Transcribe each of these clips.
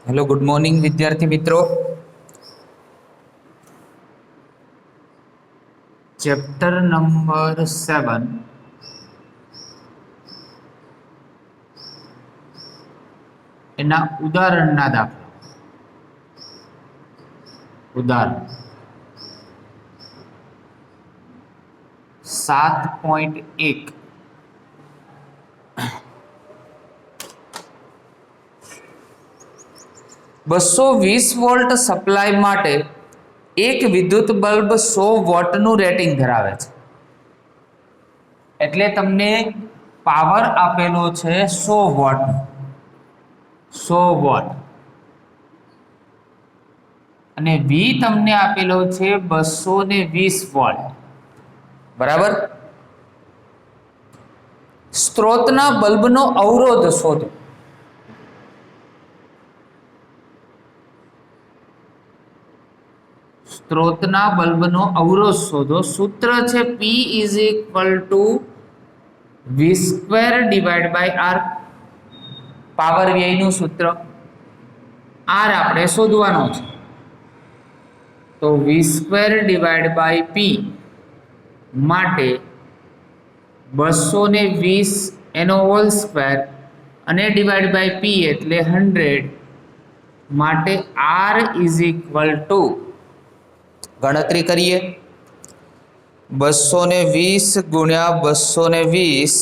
Hello good morning विद्यार्थी मित्रों। Chapter number 7 एना उदाहरणना दाखला। उदाहरण 7.1 220 वोल्ट सप्लाय माटे एक विद्युत बल्ब 100 वोटનું રેટિંગ ધરાવે છે। એટલે તમને પાવર આપેલો છે 100 વોટ। 100 વોટ અને V તમને આપેલો છે 220 વોલ્ટ। બરાબર। સ્ત્રોતના બલ્બનો અવરોધ શોધો। स्त्रोतना बल्बनो अवरोध शोधो। सूत्र है P = V² divide by R। Power व्यय नु सूत्र R आपणे शोधवानो छे तो V² डिवाइड बाय P माटे 220 एनो होल स्क्वेर अने डिवाइड बाय P एटले 100 माटे R = गणतरी करिए 220 गुण्या 220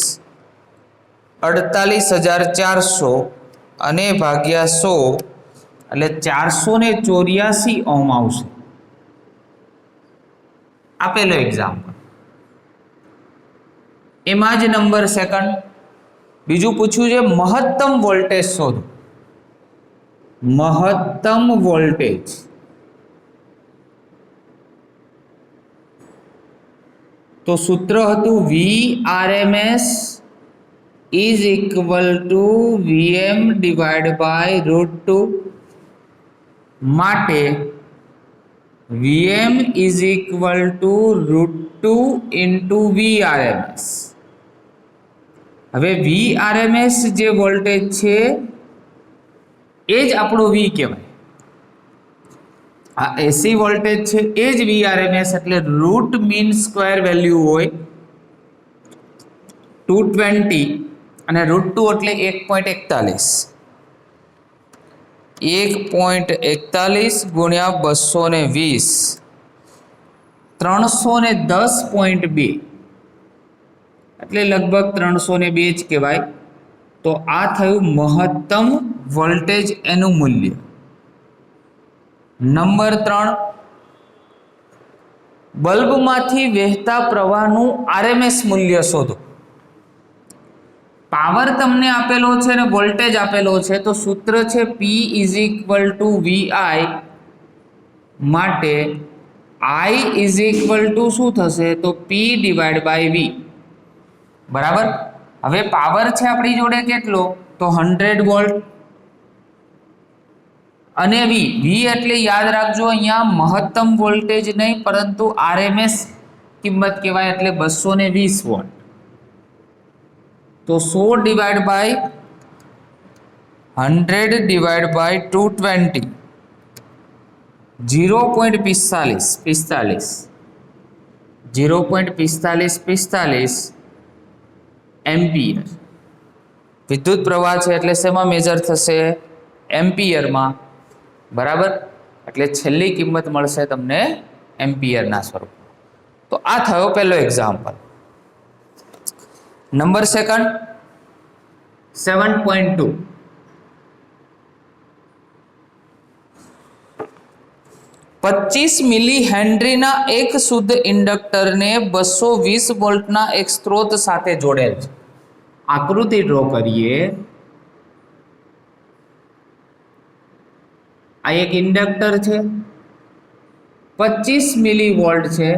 48,400 अने भाग्या 100 એટલે 484 ઓહમ આવશે। આપેલો એક્ઝામ્પલ એમાં જ નંબર સેકન્ડ બીજું પૂછ્યું છે મહત્તમ વોલ્ટેજ શોધો। મહત્તમ વોલ્ટેજ तो सूत्र हतु VRMS = VM डिवाइड बाय √2 माटे VM = √2 इंटू VRMS। हवे VRMS जे वोल्टेज छे एज आपणो V कहेवाय। आ एसी वोल्टेज है एज VRMS એટલે रूट मीन स्क्वेर वेल्यू होय 220 અને √2 એટલે 1.41 1.41 ગુણ્યા 220 310.2 એટલે લગભગ 302 જ કહેવાય। તો આ થયું મહત્તમ વોલ્ટેજ એનું મૂલ્ય। नंबर 3 बल्ब मांथी वहेता प्रवाहनु आरएमएस मूल्य शोधो। पावर तमने आपेलो छे ने वोल्टेज आपेलो छे तो सूत्र छे P = VI माटे I = शुं थशे तो P डिवाइड बाय V। बराबर। हवे पावर छे आपणी जोड़े केटलो तो 100 वोल्ट अने V एटले याद राखजो अहींया महत्तम वोल्टेज नहीं परंतु आरएमएस किंमत कहेवाय एटले 220 वोल्ट। तो 100 divide by 100 divide by 220 0.45 ampere विद्युत प्रवाह छे एटले शेमां मेजर थशे एम्पियर मां। बराबर। એટલે છેલ્લી કિંમત મળશે તમને એમ્પિયરના સ્વરૂપમાં। તો આ થયો પહેલો એક્ઝામ્પલ। નંબર સેકન્ડ 7.2 25 મિલી હેનરીના એક શુદ્ધ ઇન્ડક્ટરને 220 વોલ્ટના એક સ્ત્રોત સાથે જોડેલ છે। આકૃતિ ડ્રો કરીએ। आ एक इंडक्टर है 25 मिली वोल्ट है।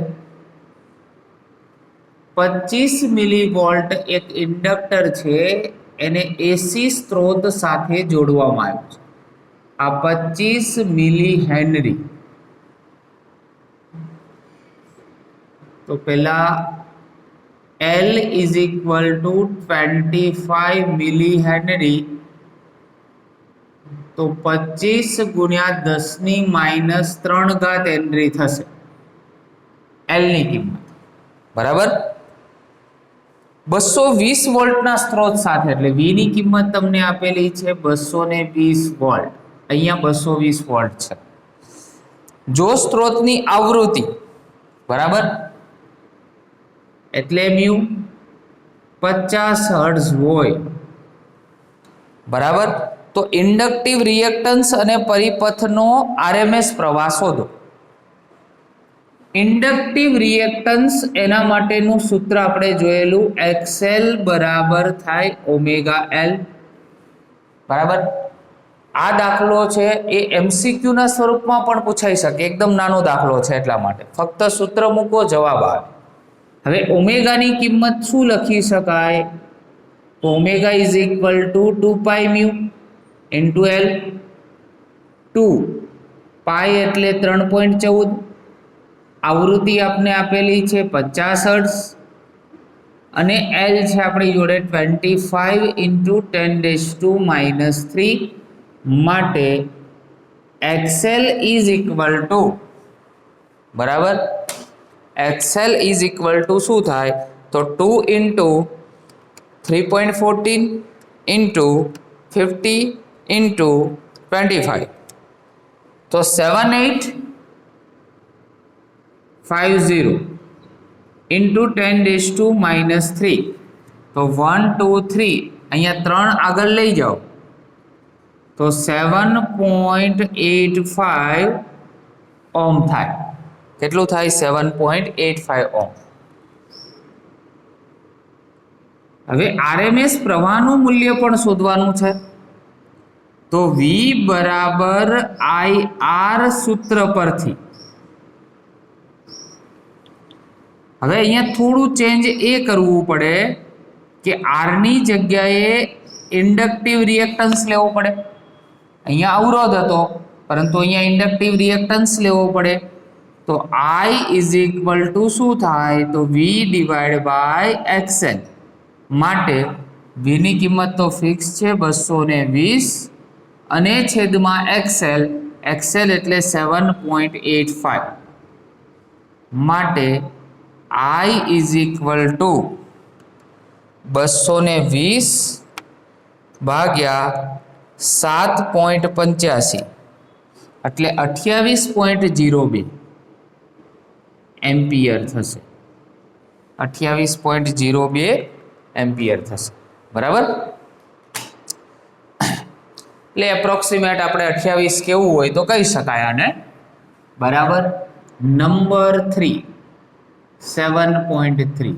25 मिली वोल्ट एक इंडक्टर है एने एसी स्त्रोत साथे जोड़वामां आव्युं छे। आ 25 मिली हेनरी तो पहला L = 25 मिली हेनरी તો 25 ગુણ્યા 10⁻³ હેનરી થશે એલ ની કિંમત, બરાબર. 220 વોલ્ટના સ્ત્રોત સાથે, એટલે વી ની કિંમત તમને આપેલી છે 220 વોલ્ટ, અહીંયા 220 વોલ્ટ છે. જો સ્ત્રોતની આવૃત્તિ, બરાબર, એટલે મ્યુ 50 હર્ટ્ઝ હોય, બરાબર, તો ઇન્ડક્ટિવ રિએક્ટન્સ અને પરિપથનો આરએમએસ પ્રવાહ શોધો. ઇન્ડક્ટિવ રિએક્ટન્સ એના માટેનું સૂત્ર આપણે જોયેલું, એક્સએલ બરાબર થાય ઓમેગા એલ, બરાબર. આ દાખલો છે એ એમસીક્યુ ના સ્વરૂપમાં પણ પૂછાઈ શકે, એકદમ નાનો દાખલો છે એટલા માટે ફક્ત સૂત્ર મૂકો, જવાબ આવે. હવે ઓમેગાની કિંમત શું લખી શકાય? Omega is equal two 2 pi mu into L. 2 પાઈ એટલે 3.14, આવૃત્તિ આપને આપેલી છે 50 હર્ટ્ઝ, અને એલ છે આપણી જોડે 25 ઇન્ટુ 10⁻³ માટે એક્સએલ ઇઝ ઇક્વલ ટુ, બરાબર, એક્સએલ ઇઝ ઇક્વલ ટુ શું થાય? તો 2 ઇન્ટુ 3.14 ઇન્ટુ 50 ઇન્ટુ 25, તો 7850 ઇન્ટુ 10⁻³ તો 1 2 3 અહીંયા 3 આગળ લઈ જાઓ તો 7.85 ઓમ થાય. કેટલું થાય? 7.85 ઓમ. હવે આરએમએસ પ્રવાહનું મૂલ્ય પણ શોધવાનું છે, તો વી બરાબર આઈ આર સૂત્ર પરથી. હવે અહીંયા થોડું ચેન્જ એ કરવું પડે કે આર ની જગ્યાએ ઇન્ડક્ટિવ રિએક્ટન્સ લેવો પડે. અહીંયા અવરોધ હતો, પરંતુ અહીંયા ઇન્ડક્ટિવ રિએક્ટન્સ લેવો પડે. તો આઈ ઇઝ ઇક્વલ ટુ શું થાય? તો વી ડિવાઈડ બાય એક્સએલ. માટે વી ની કિંમત તો ફિક્સ છે 220, અને છેદમાં એક્સએલ, એક્સએલ એટલે 7.85, માટે I ઇઝ ઇક્વલ ટુ 220 ભાગ્યા 7.85 એટલે 28.02 એમ્પિયર થશે. 28.02 એમ્પિયર થશે, બરાબર. એટલે એપ્રોક્સિમેટ આપણે 28 કેવું હોય તો કહી શકાય આને, બરાબર. નંબર 3 7.3.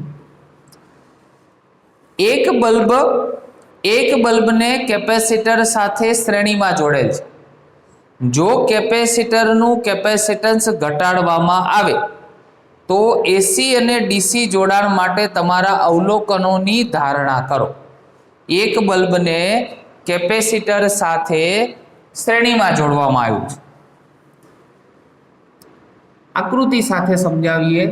એક બલ્બને કેપેસિટર સાથે શ્રેણીમાં જોડેલ છે. જો કેપેસિટરનું કેપેસિટન્સ ઘટાડવામાં આવે તો એસી અને ડીસી જોડાણ માટે તમારા અવલોકનોની ધારણા કરો. એક બલ્બને કેપેસિટર સાથે શ્રેણીમાં જોડવામાં આવ્યું છે. આકૃતિ સાથે સમજાવીએ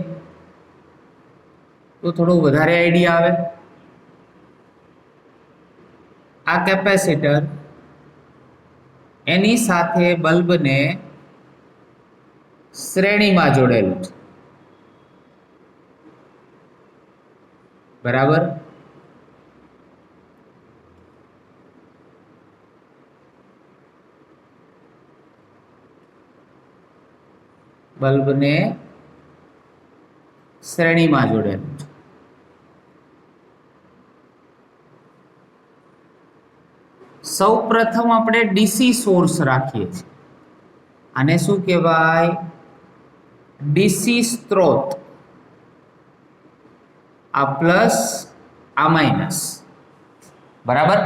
તો થોડો વધારે આઈડિયા આવે. આ કેપેસિટર, એની સાથે બલ્બને શ્રેણીમાં જોડેલું છે, બરાબર. બલ્બને શ્રેણીમાં જોડેલું છે. સૌ પ્રથમ આપણે ડીસી સોર્સ રાખીએ છીએ. આને શું કહેવાય? ડીસી સ્ત્રોત. આ પ્લસ, આ માઇનસ, બરાબર.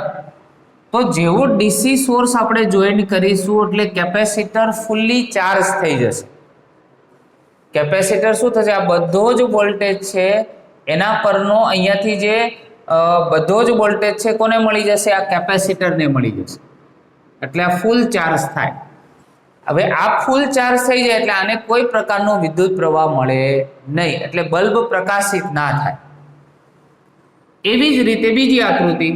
તો જેવો ડીસી સોર્સ આપણે જોઈન કરીશું એટલે કેપેસિટર ફૂલ્લી ચાર્જ થઈ જશે. કેપેસિટર શું થશે? આ બધો જ વોલ્ટેજ છે એના પરનો અહીંયાથી જે બધો જ વોલ્ટેજ છે કોને મળી જશે? આ કેપેસિટરને મળી જશે. એટલે આ ફૂલ ચાર્જ થાય. હવે આ ફૂલ ચાર્જ થઈ જાય એટલે આને કોઈ પ્રકારનો વિદ્યુત પ્રવાહ મળે નહીં, એટલે બલ્બ પ્રકાશિત ના થાય. એવી જ રીતે બીજી આકૃતિ,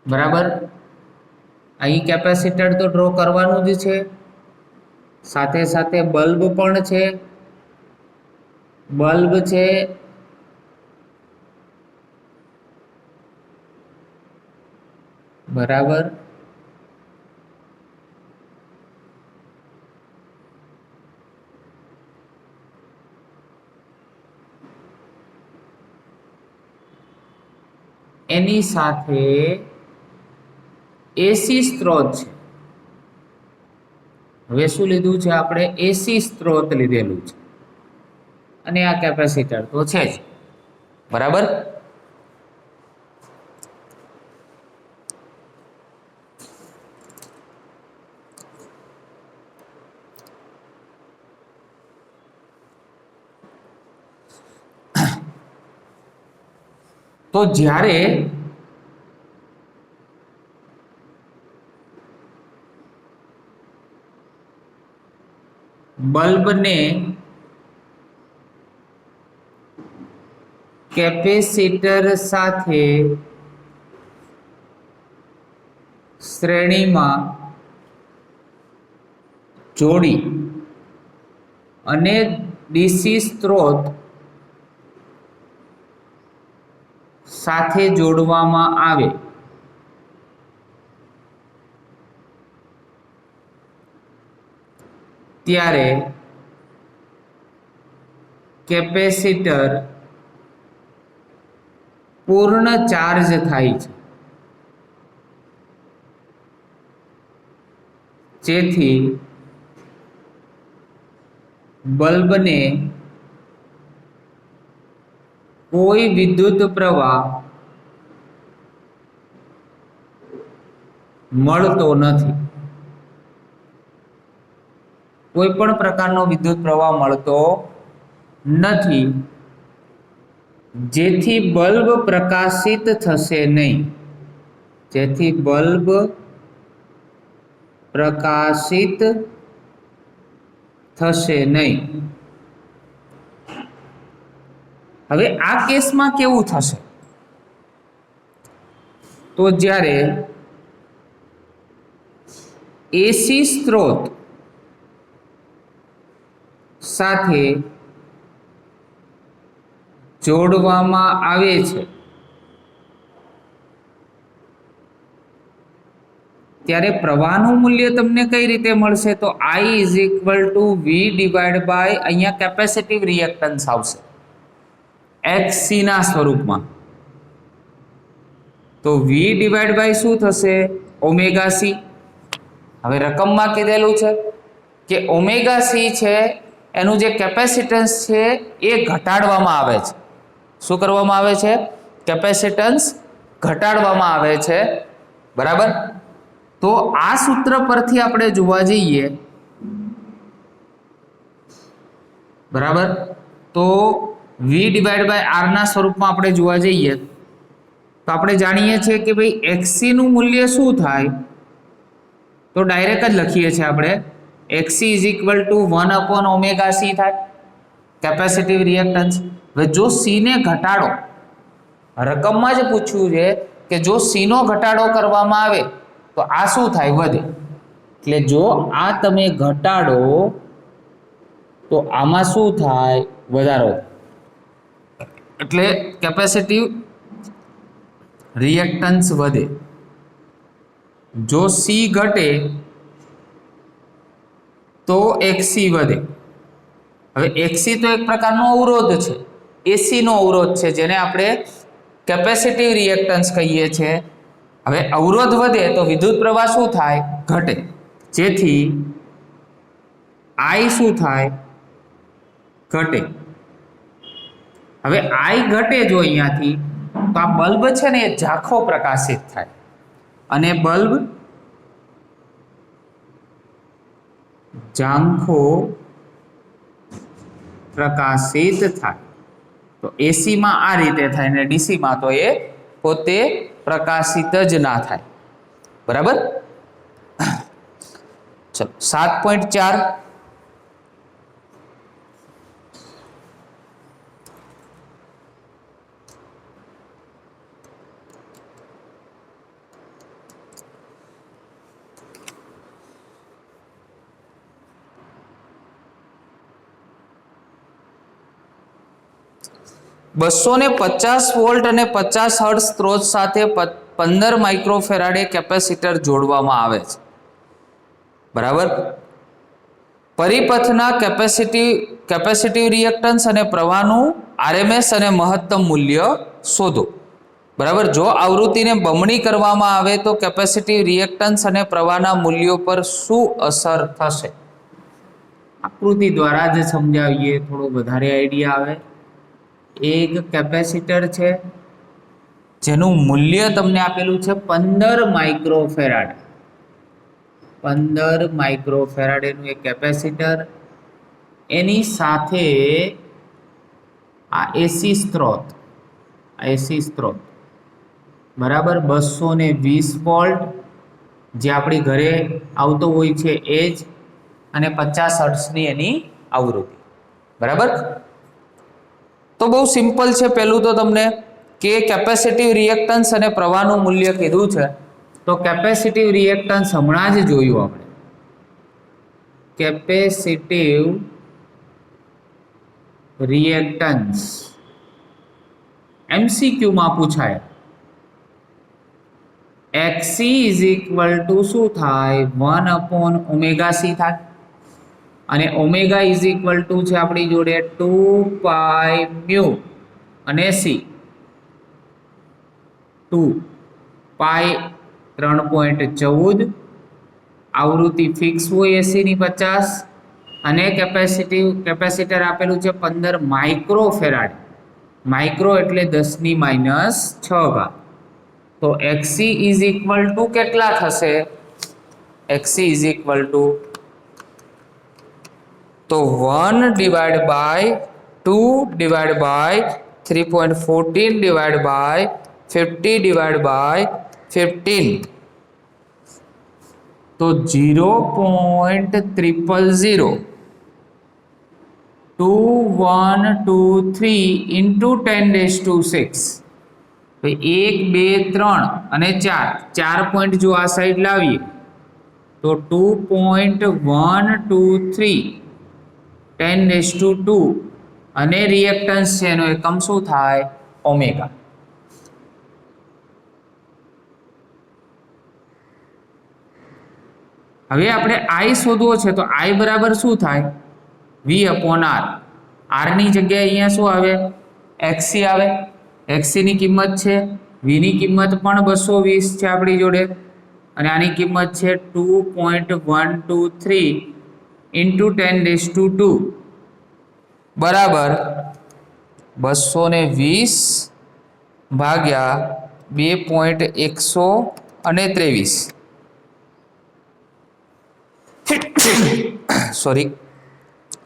બરાબર. અહીં કેપેસિટર તો ડ્રો કરવાનું જ છે, સાથે સાથે બલ્બ પણ છે, બલ્બ છે, બરાબર. એની સાથે એસી સ્ત્રોત છે. હવે શું લીધું છે આપણે? એસી સ્ત્રોત લીધેલું છે અને આ કેપેસિટર તો છે જ, બરાબર. તો જ્યારે બલ્બને કેપેસિટર સાથે શ્રેણીમાં જોડી અને ડીસી સ્ત્રોત સાથે જોડવામાં આવે ત્યારે કેપેસિટર પૂર્ણ ચાર્જ થાય છે, જેથી બલ્બને કોઈ વિદ્યુત પ્રવાહ મળતો નથી. કોઈ પણ પ્રકારનો વિદ્યુત પ્રવાહ મળતો નથી, જેથી બલ્બ પ્રકાશિત થશે નહીં, જેથી બલ્બ પ્રકાશિત થશે નહીં. હવે આ કેસમાં કેવું થશે? તો જ્યારે એસી સ્ત્રોત સાથે જોડવામાં આવે છે ત્યારે પ્રવાહનું મૂલ્ય તમને કઈ રીતે મળશે? તો I is equal to V divide by, અહીંયા કેપેસિટિવ રિએક્ટન્સ આવશે XC ના સ્વરૂપમાં. તો વી ડિવાઈડ બાય શું થશે? Omega C. હવે રકમમાં કીધેલું છે કે ઓમેગા સી છે એનું જે કેપેસિટન્સ છે એ ઘટાડવામાં આવે છે. શું કરવામાં આવે છે? કેપેસિટન્સ ઘટાડવામાં આવે છે, બરાબર. તો આ સૂત્ર પરથી આપણે જોવા જઈએ, બરાબર, તો વી ડિવાઈડ બાય આર ના સ્વરૂપમાં આપણે જોવા જઈએ તો આપણે જાણીએ છીએ કે ભાઈ એક્સસી નું મૂલ્ય શું થાય? તો ડાયરેક્ટ જ લખીએ છીએ આપણે, XC is equal two 1 upon omega C થાય કેપેસિટિવ રિએક્ટન્સ. હવે જો સી ને ઘટાડો, રકમમાં જ પૂછ્યું છે કે જો સી નો ઘટાડો કરવામાં આવે તો આ શું થાય? વધે. એટલે જો આ તમે ઘટાડો તો આમાં શું થાય? વધારો. એટલે કેપેસિટિવ રિએક્ટન્સ વધે. જો સી ઘટે તો એક્સી વધે. હવે એક્સી તો એક પ્રકારનો અવરોધ છે, એસી નો અવરોધ છે, જેને આપણે કેપેસિટિવ રિએક્ટન્સ કહીએ છીએ. હવે અવરોધ વધે તો વિદ્યુત પ્રવાહ શું થાય? ઘટે. જેથી આઈ શું થાય? ઘટે. હવે આઈ ઘટે જો અહીંયાથી, તો આ બલ્બ છે ને એ ઝાંખો પ્રકાશિત થાય અને બલ્બ ઝાંખો પ્રકાશિત થાય. તો એસી માં આ રીતે થાય ને ડીસી માં તો એ પોતે પ્રકાશિત જ ના થાય, બરાબર. ચલો 7.4, 250 વોલ્ટ અને 50 હર્ટ્ઝ સ્ત્રોત સાથે 15 માઇક્રોફેરાડે કેપેસિટર જોડવામાં આવે છે, બરાબર. પરિપથના કેપેસિટિવ રિએક્ટન્સ અને પ્રવાહનું આરએમએસ અને મહત્તમ મૂલ્ય શોધો, બરાબર. જો આવૃત્તિને બમણી કરવામાં આવે તો કેપેસિટિવ રિએક્ટન્સ અને પ્રવાહના મૂલ્યો પર શું અસર થશે? આકૃતિ દ્વારા જ સમજાવીએ, થોડો વધારે આઈડિયા આવે. એક કેપેસિટર છે જેનું મૂલ્ય તમને આપેલું છે 15 માઇક્રોફેરાડ. 15 માઇક્રોફેરાડેનું એક કેપેસિટર, એની સાથે આ એસી સ્ત્રોત, બરાબર, 220 વોલ્ટ જે આપણી ઘરે આવતો હોય છે એ જ, અને 50 હર્ટ્ઝની એની આવૃત્તિ, બરાબર. તો બહુ સિમ્પલ છે. પહેલું તો તમને કે કેપેસિટિવ રિએક્ટન્સ અને પ્રવાહનું મૂલ્ય કીધું છે, તો કેપેસિટિવ રિએક્ટન્સ હમણાં જ જોયું આપણે. કેપેસિટિવ રિએક્ટન્સ MCQ માં પૂછાય. XC શું થાય? 1/ωc થાય, અને ઓમેગા છે આપણી જોડે 2π અને c 2π 3.14, આવૃત્તિ ફિક્સ હોય એસી ની 50, અને કેપેસિટર આપેલું છે 15 માઇક્રોફેરાડ. માઇક્રો એટલે 10⁻6 ઘાત. તો XC કેટલા થશે? XC તો 1/2/3.14/50/15, તો 0.000 2123 into 10⁻6. 1 2 3 અને 4 પોઈન્ટ જો આ સાઈડ લાવીએ તો 2.123 10⁻2, અને રિએક્ટન્સ છે એનો એકમ શું થાય? ઓમેગા. હવે આપણે I શોધવો છે, તો I બરાબર શું થાય? V/R. R ની જગ્યાએ અહીંયા શું આવે? XC આવે. XC ની કિંમત છે, V ની કિંમત પણ 220 છે આપણી જોડે, અને આની કિંમત છે 2.123 into 10⁻2 બરાબર 220 ભાગ્યા 2.123, સોરી,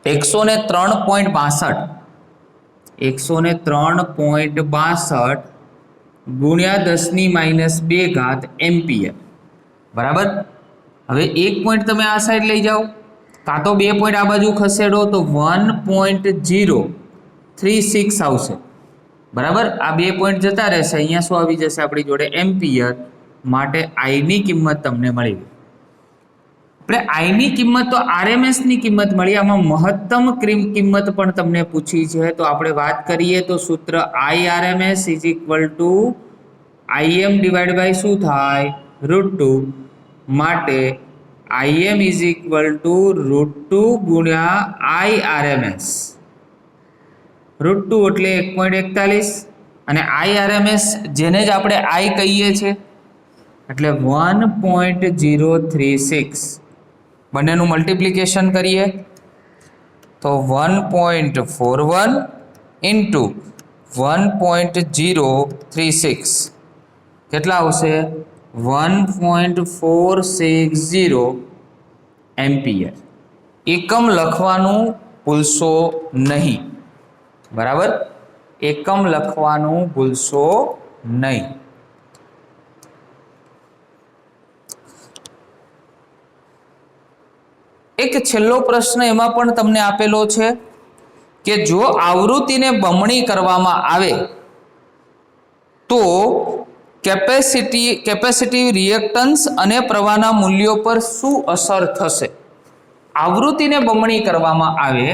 103.62 ગુણ્યા 10⁻2 ઘાત એમ્પિયર, બરાબર. હવે એક પોઈન્ટ તમે આ સાઈડ લઈ જાઓ, કાં તો 2 પોઈન્ટ આ બાજુ ખસેડો તો 1.036 આવશે, બરાબર. આ 2 પોઈન્ટ જતા રહેશે, અહીંયા શું આવી જશે આપણી જોડે? એમ્પિયર. માટે I ની કિંમત તમને મળી. આપણે I ની કિંમત તો RMS ની કિંમત મળી, આમાં મહત્તમ કિંમત પણ તમને પૂછી છે, તો આપણે વાત કરીએ તો સૂત્ર IRMS IM / શું થાય? √2. માટે IM √2 ગુણ્યા IRMS. √2 એટલે 1.41, અને IRMS જેને જ આપણે I કહીએ છીએ એટલે 1.036. બંનેનું મલ્ટિપ્લિકેશન કરીએ તો 1.41 into 1.036 કેટલા આવશે? 1.460 એમ્પિયર. એકમ લખવાનું ભૂલશો નહીં, બરાબર. એકમ લખવાનું ભૂલશો નહીં. એક છેલ્લો પ્રશ્ન એમાં પણ તમને આપેલો છે કે જો આવૃત્તિને બમણી કરવામાં આવે તો કેપેસિટિવ રિએક્ટન્સ અને પ્રવાહના મૂલ્યો પર શું અસર થશે? આવૃત્તિને બમણી કરવામાં આવે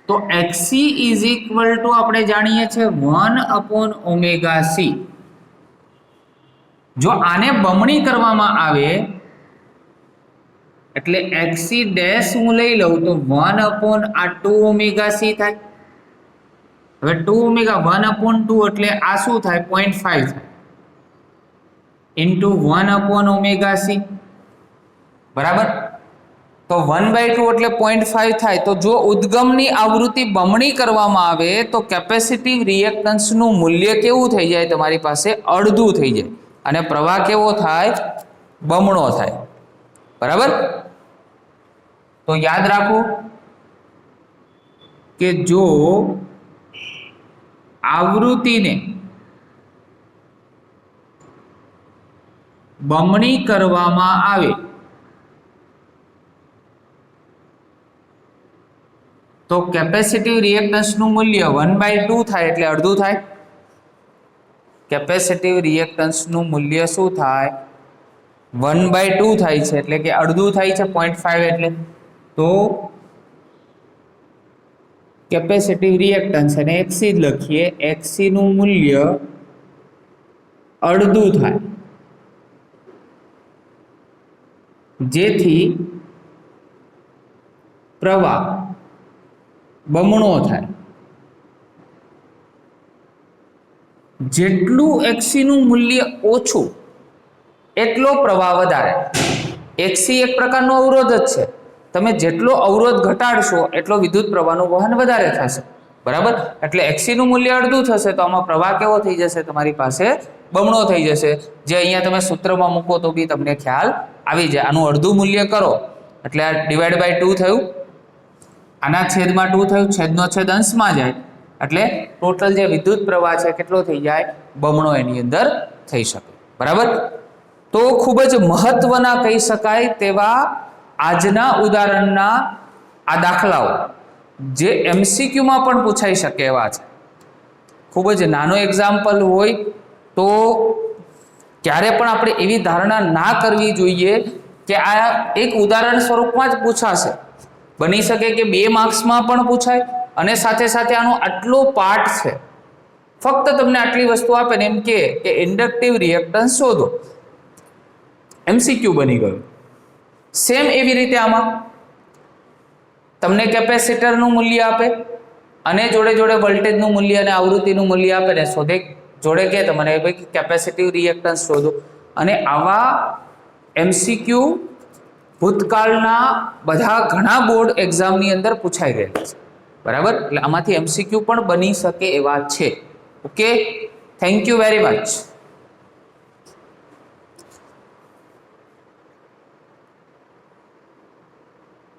તો XC ઇઝ ઇક્વલ ટુ આપણે જાણીએ છીએ 1/ωc. જો આને બમણી કરવામાં આવે એટલે XC ડેશ હું લઈ લઉં તો 1/2ωc થાય. હવે 2ω 1/2 એટલે આ શું થાય 0.5 થાય ઇન્ટુ 1/ωc. બરાબર. તો 1/2 એટલે 0.5 થાય. તો જો ઉદ્ગમની આવૃત્તિ બમણી કરવામાં આવે તો કેપેસિટિવ રિએક્ટન્સનું મૂલ્ય કેવું થઈ જાય તમારી પાસે અડધું થઈ જાય અને પ્રવાહ કેવો થાય બમણો થાય. બરાબર. તો યાદ રાખો કે જો આવૃત્તિને બમણી કરવામાં આવે તો કેપેસિટિવ રિએક્ટન્સનું મૂલ્ય 1/2 થાય એટલે અડધું થાય. કેપેસિટિવ રિએક્ટન્સનું મૂલ્ય શું થાય 1/2 થાય છે એટલે કે અડધું થાય છે 0.5 એટલે. તો કેપેસિટિવ રિએક્ટન્સ અને XC જ લખીએ. XC નું મૂલ્ય અડધું થાય જેથી પ્રવાહ બમણો થાય. જેટલું XC નું મૂલ્ય ઓછું એટલો પ્રવાહ વધારે. XC એક પ્રકારનો અવરોધ જ છે. તમે જેટલો અવરોધ ઘટાડશો એટલો વિદ્યુત પ્રવાહનું વહન વધારે થશે. બરાબર. એટલે XC નું મૂલ્ય અડધું થશે તો આમાં પ્રવાહ કેવો થઈ જશે તમારી પાસે બમણો થઈ જશે. જે અહીંયા તમે સૂત્રમાં મૂકો તો બી તમને ખ્યાલ આવી જાય. આનું અડધું મૂલ્ય કરો એટલે આ ડિવાઈડ બાય 2 થયું. આના છેદમાં 2 થયું. છેદનો છેદ અંશમાં જાય એટલે ટોટલ જે વિદ્યુત પ્રવાહ છે કેટલો થઈ જાય બમણો એની અંદર થઈ શકે. બરાબર. તો ખૂબ જ મહત્વના કહી શકાય તેવા આજના ઉદાહરણના આ દાખલાઓ જે MCQમાં પણ પૂછાઈ શકે એવા છે. ખૂબ જ નાનો એક્ઝામ્પલ હોય તો ક્યારે પણ આપણે એવી ધારણા ના કરવી જોઈએ કે આ એક ઉદાહરણ સ્વરૂપમાં જ પૂછાશે. બની શકે કે 2 માર્ક્સમાં પણ પૂછાય અને સાથે સાથે આનો આટલો પાર્ટ છે. ફક્ત તમને આટલી વસ્તુ આપે ને એમ કે ઇન્ડક્ટિવ રિએક્ટન્સ શોધો, MCQ બની ગયું. સેમ એવી રીતે આમાં તમને કેપેસિટરનું મૂલ્ય આપે અને જોડે જોડે વોલ્ટેજનું મૂલ્ય અને આવૃત્તિનું મૂલ્ય આપે ને શોધે જોડે કે તમને ભાઈ કેપેસિટિવ રિએક્ટન્સ શોધો. અને આવા MCQ ભૂતકાળના બધા ઘણા બોર્ડ એક્ઝામની અંદર પૂછાઈ ગયા છે. બરાબર. એટલે આમાંથી MCQ પણ બની શકે એવા છે. Okay, thank you very much.